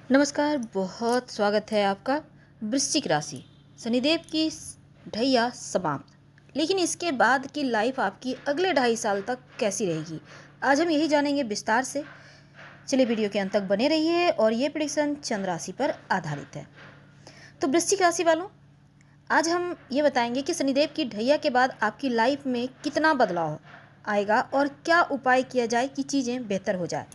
नमस्कार, बहुत स्वागत है आपका। वृश्चिक राशि, शनिदेव की ढैया समाप्त, लेकिन इसके बाद की लाइफ आपकी अगले 2.5 साल तक कैसी रहेगी, आज हम यही जानेंगे विस्तार से। चलिए वीडियो के अंत तक बने रहिए और ये प्रेडिक्शन चंद्र राशि पर आधारित है। तो वृश्चिक राशि वालों, आज हम ये बताएंगे कि शनिदेव की ढैया के बाद आपकी लाइफ में कितना बदलाव आएगा और क्या उपाय किया जाए कि चीज़ें बेहतर हो जाए।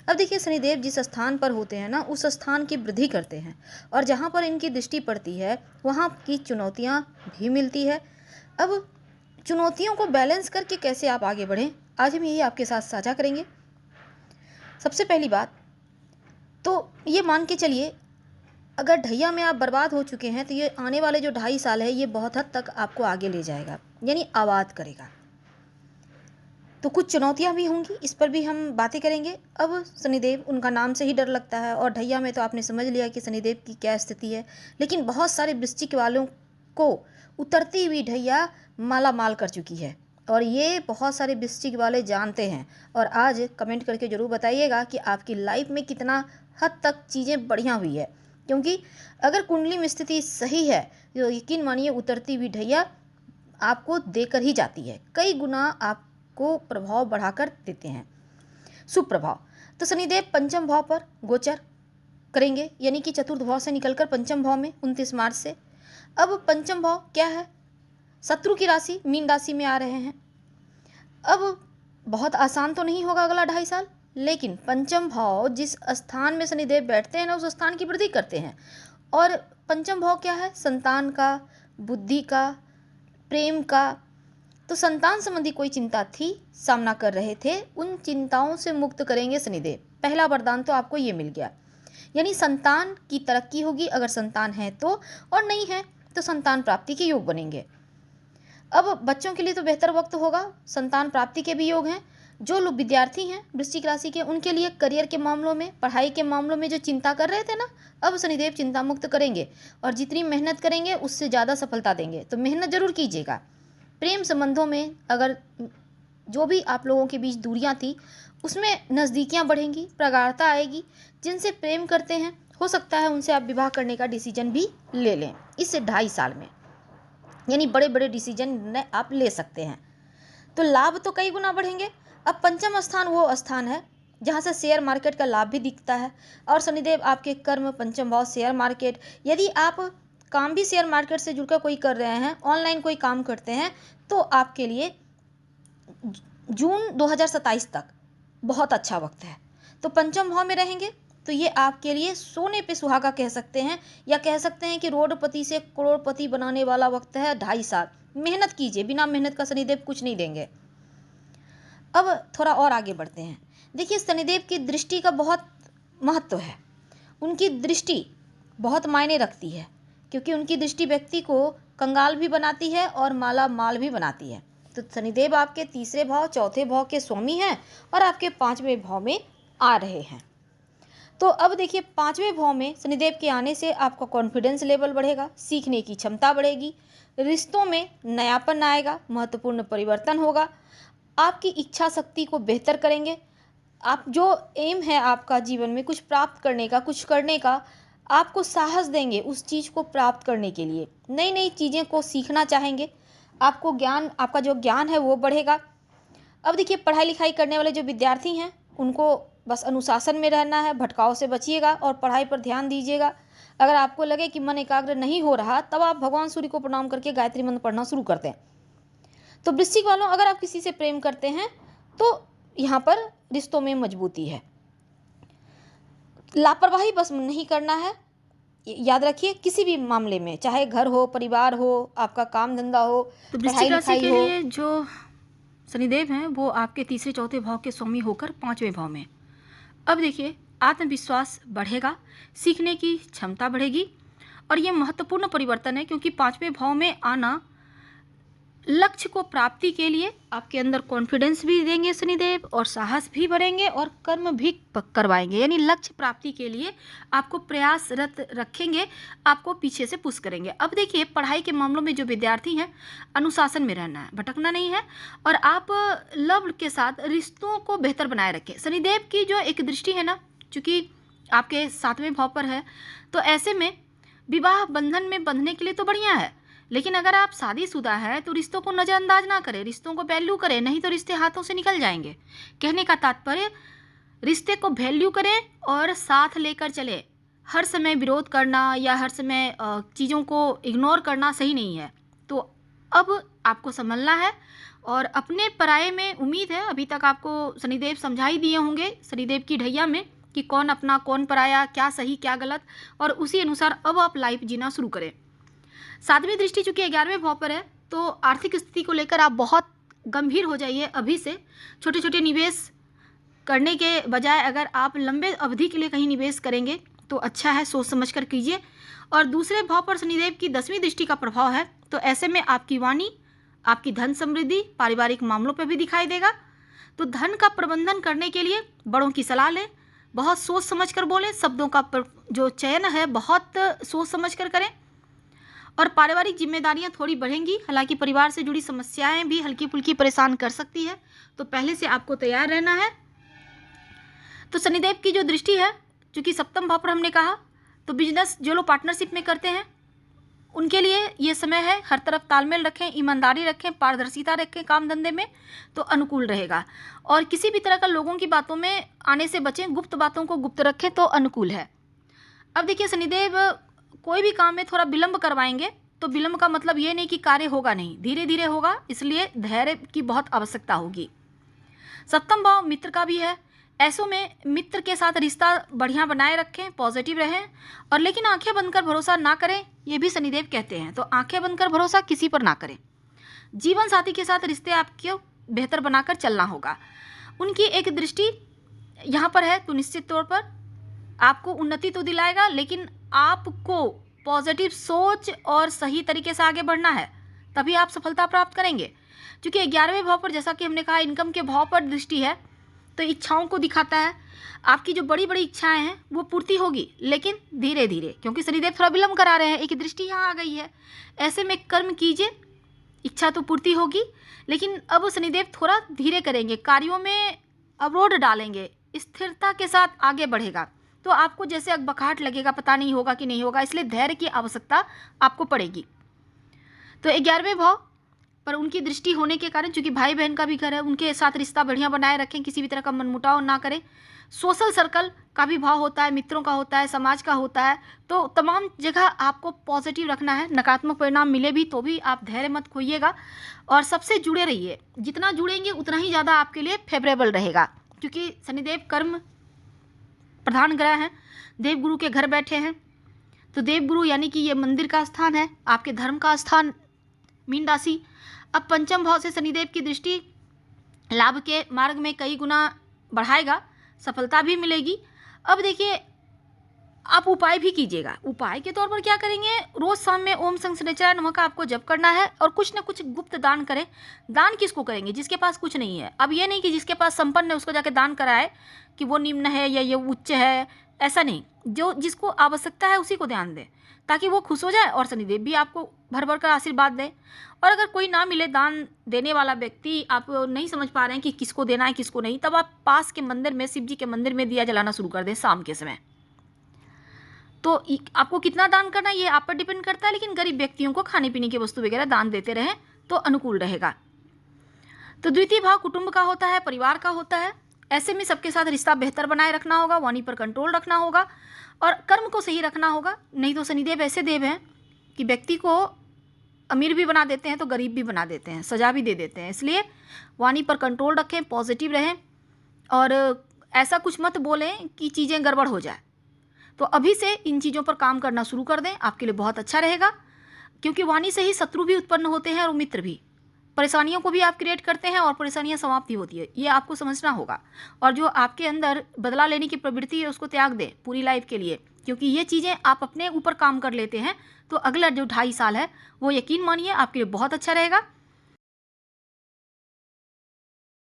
अब देखिए, शनिदेव जिस स्थान पर होते हैं ना, उस स्थान की वृद्धि करते हैं और जहाँ पर इनकी दृष्टि पड़ती है वहाँ की चुनौतियाँ भी मिलती है। अब चुनौतियों को बैलेंस करके कैसे आप आगे बढ़ें, आज हम यही आपके साथ साझा करेंगे। सबसे पहली बात तो ये मान के चलिए, अगर ढैया में आप बर्बाद हो चुके हैं तो ये आने वाले जो 2.5 साल है ये बहुत हद तक आपको आगे ले जाएगा, यानी आबाद करेगा। तो कुछ चुनौतियां भी होंगी, इस पर भी हम बातें करेंगे। अब शनिदेव, उनका नाम से ही डर लगता है और ढैया में तो आपने समझ लिया कि शनिदेव की क्या स्थिति है। लेकिन बहुत सारे वृश्चिक वालों को उतरती हुई ढैया माला माल कर चुकी है और ये बहुत सारे वृश्चिक वाले जानते हैं। और आज कमेंट करके ज़रूर बताइएगा कि आपकी लाइफ में कितना हद तक चीज़ें बढ़िया हुई है, क्योंकि अगर कुंडली में स्थिति सही है तो यकीन मानिए उतरती हुई ढैया आपको देकर ही जाती है, कई गुना आपको प्रभाव बढ़ाकर देते हैं। शुभ प्रभाव, तो शनिदेव पंचम भाव पर गोचर करेंगे, यानी कि चतुर्थ भाव से निकलकर पंचम भाव में 29 मार्च से। अब पंचम भाव क्या है? शत्रु की राशि मीन राशि में आ रहे हैं। अब बहुत आसान तो नहीं होगा अगला 2.5 साल, लेकिन पंचम भाव जिस स्थान में शनिदेव बैठते हैं ना, उस स्थान की वृद्धि करते हैं। और पंचम भाव क्या है? संतान का, बुद्धि का, प्रेम का। तो संतान संबंधी कोई चिंता थी, सामना कर रहे थे, उन चिंताओं से मुक्त करेंगे शनिदेव। पहला वरदान तो आपको ये मिल गया, यानी संतान की तरक्की होगी अगर संतान है तो, और नहीं है तो संतान प्राप्ति के योग बनेंगे। अब बच्चों के लिए तो बेहतर वक्त होगा, संतान प्राप्ति के भी योग हैं। जो लोग विद्यार्थी हैं वृश्चिक राशि के, उनके लिए करियर के मामलों में, पढ़ाई के मामलों में जो चिंता कर रहे थे ना, अब शनिदेव चिंता मुक्त करेंगे और जितनी मेहनत करेंगे उससे ज़्यादा सफलता देंगे। तो मेहनत जरूर कीजिएगा। प्रेम संबंधों में अगर जो भी आप लोगों के बीच दूरियां थी उसमें नज़दीकियां बढ़ेंगी, प्रगाढ़ता आएगी। जिनसे प्रेम करते हैं हो सकता है उनसे आप विवाह करने का डिसीजन भी ले लें इस 2.5 साल में, यानी बड़े बड़े डिसीजन आप ले सकते हैं। तो लाभ तो कई गुना बढ़ेंगे। अब पंचम स्थान वो स्थान है जहाँ से शेयर मार्केट का लाभ भी दिखता है और शनिदेव आपके कर्म पंचम भाव शेयर मार्केट, यदि आप काम भी शेयर मार्केट से जुड़कर कोई कर रहे हैं, ऑनलाइन कोई काम करते हैं, तो आपके लिए जून 2027 तक बहुत अच्छा वक्त है। तो पंचम भाव में रहेंगे तो ये आपके लिए सोने पे सुहागा कह सकते हैं, या कह सकते हैं कि रोडपति से करोड़पति बनाने वाला वक्त है 2.5 साल। मेहनत कीजिए, बिना मेहनत का शनिदेव कुछ नहीं देंगे। अब थोड़ा और आगे बढ़ते हैं। देखिए, शनिदेव की दृष्टि का बहुत महत्व है। उनकी दृष्टि बहुत मायने रखती है, क्योंकि उनकी दृष्टि व्यक्ति को कंगाल भी बनाती है और माला माल भी बनाती है। तो शनिदेव आपके तीसरे भाव, चौथे भाव के स्वामी हैं और आपके 5वें भाव में आ रहे हैं। तो अब देखिए, 5वें भाव में शनिदेव के आने से आपका कॉन्फिडेंस लेवल बढ़ेगा, सीखने की क्षमता बढ़ेगी, रिश्तों में नयापन आएगा, महत्वपूर्ण परिवर्तन होगा, आपकी इच्छा शक्ति को बेहतर करेंगे। आप जो एम है आपका जीवन में कुछ प्राप्त करने का, कुछ करने का, आपको साहस देंगे उस चीज़ को प्राप्त करने के लिए। नई नई चीज़ें को सीखना चाहेंगे, आपको ज्ञान, आपका जो ज्ञान है वो बढ़ेगा। अब देखिए, पढ़ाई लिखाई करने वाले जो विद्यार्थी हैं उनको बस अनुशासन में रहना है, भटकाव से बचिएगा और पढ़ाई पर ध्यान दीजिएगा। अगर आपको लगे कि मन एकाग्र नहीं हो रहा, तब आप भगवान सूर्य को प्रणाम करके गायत्री मंत्र पढ़ना शुरू कर दें। तो वृश्चिक वालों, अगर आप किसी से प्रेम करते हैं तो यहाँ पर रिश्तों में मजबूती है। लापरवाही बस नहीं करना है, याद रखिए, किसी भी मामले में, चाहे घर हो, परिवार हो, आपका काम धंधा हो, तो पढ़ाई वृश्चिक राशि लिखाई के हो। लिए जो शनिदेव हैं वो आपके तीसरे चौथे भाव के स्वामी होकर 5वें भाव में। अब देखिए, आत्मविश्वास बढ़ेगा, सीखने की क्षमता बढ़ेगी और ये महत्वपूर्ण परिवर्तन है, क्योंकि 5वें भाव में आना लक्ष्य को प्राप्ति के लिए आपके अंदर कॉन्फिडेंस भी देंगे शनिदेव और साहस भी बढ़ेंगे और कर्म भी करवाएंगे, यानी लक्ष्य प्राप्ति के लिए आपको प्रयासरत रखेंगे, आपको पीछे से पुश करेंगे। अब देखिए, पढ़ाई के मामलों में जो विद्यार्थी हैं, अनुशासन में रहना है, भटकना नहीं है और आप लव के साथ रिश्तों को बेहतर बनाए रखें। शनिदेव की जो एक दृष्टि है ना, चूँकि आपके 7वें भाव पर है। तो ऐसे में विवाह बंधन में बंधने के लिए तो बढ़िया है, लेकिन अगर आप शादीशुदा है तो रिश्तों को नज़रअंदाज ना करें, रिश्तों को वैल्यू करें, नहीं तो रिश्ते हाथों से निकल जाएंगे। कहने का तात्पर्य, रिश्ते को वैल्यू करें और साथ लेकर चलें। हर समय विरोध करना या हर समय चीज़ों को इग्नोर करना सही नहीं है। तो अब आपको संभलना है, और अपने पराये में उम्मीद है अभी तक आपको शनिदेव समझा ही दिए होंगे शनिदेव की ढैया में कि कौन अपना कौन पराया, क्या सही क्या गलत, और उसी अनुसार अब आप लाइफ जीना शुरू करें। 7वीं दृष्टि चूंकि 11वें भाव पर है, तो आर्थिक स्थिति को लेकर आप बहुत गंभीर हो जाइए अभी से। छोटे छोटे निवेश करने के बजाय अगर आप लंबे अवधि के लिए कहीं निवेश करेंगे तो अच्छा है, सोच समझ कर कीजिए। और दूसरे भाव पर शनिदेव की 10वीं दृष्टि का प्रभाव है, तो ऐसे में आपकी वाणी, आपकी धन समृद्धि पारिवारिक मामलों पर भी दिखाई देगा। तो धन का प्रबंधन करने के लिए बड़ों की सलाह लें, बहुत सोच समझ कर बोलें, शब्दों का जो चयन है बहुत सोच समझ कर करें। और पारिवारिक जिम्मेदारियां थोड़ी बढ़ेंगी, हालांकि परिवार से जुड़ी समस्याएं भी हल्की फुल्की परेशान कर सकती है, तो पहले से आपको तैयार रहना है। तो शनिदेव की जो दृष्टि है, चूँकि 7वें भाव पर हमने कहा, तो बिजनेस जो लोग पार्टनरशिप में करते हैं उनके लिए ये समय है, हर तरफ तालमेल रखें, ईमानदारी रखें, पारदर्शिता रखें काम धंधे में, तो अनुकूल रहेगा। और किसी भी तरह का लोगों की बातों में आने से बचें, गुप्त बातों को गुप्त रखें तो अनुकूल है। अब देखिए, शनिदेव कोई भी काम में थोड़ा विलंब करवाएंगे, तो विलंब का मतलब ये नहीं कि कार्य होगा नहीं, धीरे धीरे होगा, इसलिए धैर्य की बहुत आवश्यकता होगी। 7वां भाव मित्र का भी है, ऐसों में मित्र के साथ रिश्ता बढ़िया बनाए रखें, पॉजिटिव रहें, और लेकिन आंखें बंद कर भरोसा ना करें, ये भी शनिदेव कहते हैं। तो आंखें बंद कर भरोसा किसी पर ना करें। जीवन साथी के साथ रिश्ते आपको बेहतर बनाकर चलना होगा। उनकी एक दृष्टि यहाँ पर है, तो निश्चित तौर पर आपको उन्नति तो दिलाएगा, लेकिन आपको पॉजिटिव सोच और सही तरीके से आगे बढ़ना है, तभी आप सफलता प्राप्त करेंगे। क्योंकि 11वें भाव पर, जैसा कि हमने कहा, इनकम के भाव पर दृष्टि है, तो इच्छाओं को दिखाता है। आपकी जो बड़ी बड़ी इच्छाएं हैं वो पूर्ति होगी, लेकिन धीरे धीरे, क्योंकि शनिदेव थोड़ा विलंब करा रहे हैं, एक दृष्टि यहाँ आ गई है। ऐसे में कर्म कीजिए, इच्छा तो पूर्ति होगी, लेकिन अब शनिदेव थोड़ा धीरे करेंगे, कार्यों में अवरोध डालेंगे, स्थिरता के साथ आगे बढ़ेगा। तो आपको जैसे अकबकाहट लगेगा, पता नहीं होगा कि नहीं होगा, इसलिए धैर्य की आवश्यकता आपको पड़ेगी। तो 11वें भाव पर उनकी दृष्टि होने के कारण, चूंकि भाई बहन का भी घर है, उनके साथ रिश्ता बढ़िया बनाए रखें, किसी भी तरह का मनमुटाव ना करें। सोशल सर्कल का भी भाव होता है, मित्रों का होता है, समाज का होता है, तो तमाम जगह आपको पॉजिटिव रखना है। नकारात्मक परिणाम मिले भी तो भी आप धैर्य मत खोइएगा, और सबसे जुड़े रहिए, जितना जुड़ेंगे उतना ही ज़्यादा आपके लिए फेवरेबल रहेगा। क्योंकि शनिदेव कर्म प्रधान ग्रह हैं, देवगुरु के घर बैठे हैं, तो देवगुरु यानी कि ये मंदिर का स्थान है, आपके धर्म का स्थान मीन राशि। अब 5वें भाव से शनिदेव की दृष्टि लाभ के मार्ग में कई गुना बढ़ाएगा, सफलता भी मिलेगी। अब देखिए, आप उपाय भी कीजिएगा। उपाय के तौर पर क्या करेंगे, रोज शाम में ओम शनिश्चराय नमः का आपको जप करना है, और कुछ ना कुछ गुप्त दान करें। दान किसको करेंगे, जिसके पास कुछ नहीं है। अब ये नहीं कि जिसके पास संपन्न है उसको जाके दान कराए कि वो निम्न है या ये उच्च है, ऐसा नहीं। जो जिसको आवश्यकता है उसी को ध्यान दें, ताकि वो खुश हो जाए और शनिदेव भी आपको भर भर कर आशीर्वाद दें। और अगर कोई ना मिले दान देने वाला व्यक्ति, आप नहीं समझ पा रहे हैं कि किसको देना है किसको नहीं, तब आप पास के मंदिर में, शिव जी के मंदिर में दिया जलाना शुरू कर दें शाम के समय। तो आपको कितना दान करना है ये आप पर डिपेंड करता है, लेकिन गरीब व्यक्तियों को खाने पीने की वस्तु वगैरह दान देते रहें तो अनुकूल रहेगा। तो द्वितीय भाव कुटुंब का होता है, परिवार का होता है। ऐसे में सबके साथ रिश्ता बेहतर बनाए रखना होगा, वाणी पर कंट्रोल रखना होगा, और कर्म को सही रखना होगा। नहीं तो शनिदेव ऐसे देव हैं कि व्यक्ति को अमीर भी बना देते हैं तो गरीब भी बना देते हैं, सजा भी दे देते हैं। इसलिए वाणी पर कंट्रोल रखें, पॉजिटिव रहें, और ऐसा कुछ मत बोलें कि चीज़ें गड़बड़ हो जाए। तो अभी से इन चीज़ों पर काम करना शुरू कर दें, आपके लिए बहुत अच्छा रहेगा। क्योंकि वाणी से ही शत्रु भी उत्पन्न होते हैं और मित्र भी। परेशानियों को भी आप क्रिएट करते हैं और परेशानियां समाप्ति होती है, ये आपको समझना होगा। और जो आपके अंदर बदला लेने की प्रवृत्ति है उसको त्याग दें पूरी लाइफ के लिए, क्योंकि ये चीज़ें आप अपने ऊपर काम कर लेते हैं तो अगला जो 2.5 साल है वो यकीन मानिए आपके लिए बहुत अच्छा रहेगा।